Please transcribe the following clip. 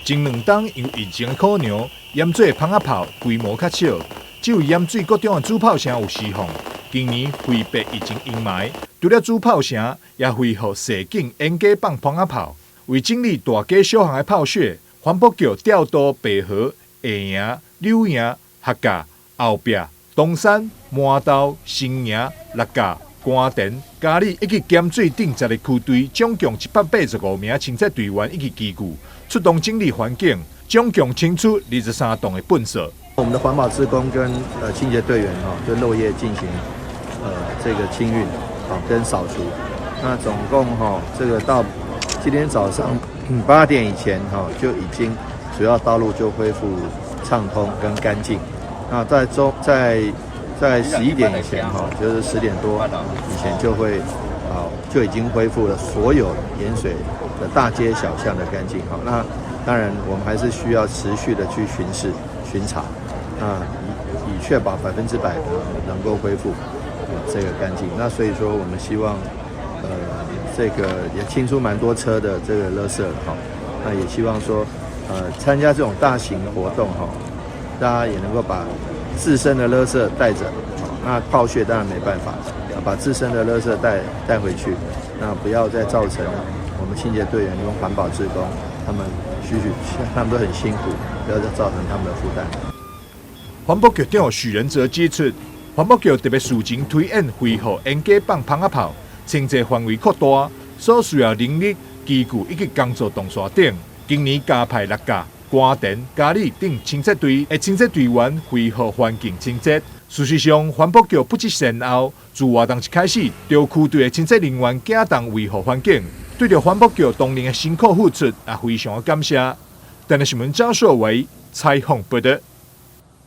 前2冬因为疫情的考量，盐水蜂仔炮规模较少，只有盐水各种的主炮声有释放。今年挥别疫情阴霾，除了主炮声，也恢复射警沿街放蜂仔炮。为整理大街小巷的炮屑，环保局调度北河、下营、柳营、客家、后壁、东山、麻豆、新营、六甲、官田、嘉义以及咸水等10个区队，总共185名清洁队员以及机具出动整理环境，总共清出23栋的粪扫。我们的环保志工跟清洁队员对漏夜进行这个清运跟扫除。那总共这个到今天早上8点以前就已经主要道路就恢复畅通跟干净。那在11点以前就是10点多以前就已经恢复了所有盐水的大街小巷的干净。那当然我们还是需要持续的去巡查，以确保100%能够恢复这个干净。那所以说我们希望这个也清出蛮多车的这个垃圾那也希望说参加这种大型活动大家也能够把自身的垃圾带着，那炮屑当然没办法，把自身的垃圾带回去，那不要再造成我们清洁队员跟环保志工他们都很辛苦，不要再造成他们的负担。环保局长许仁哲指出，环保局特别事前推演恢复沿街放蜂仔炮，清洁范围扩大，所需要人力、机具以及工作动线等。今年加派6架、官田、嘉义等清洁队员恢复环境清洁。事实上，环保局不止先后，自活动一开始，就区队的清洁人员行动维护环境，对着环保局当年的辛苦付出，也非常感谢。但是新闻张硕维采访报道。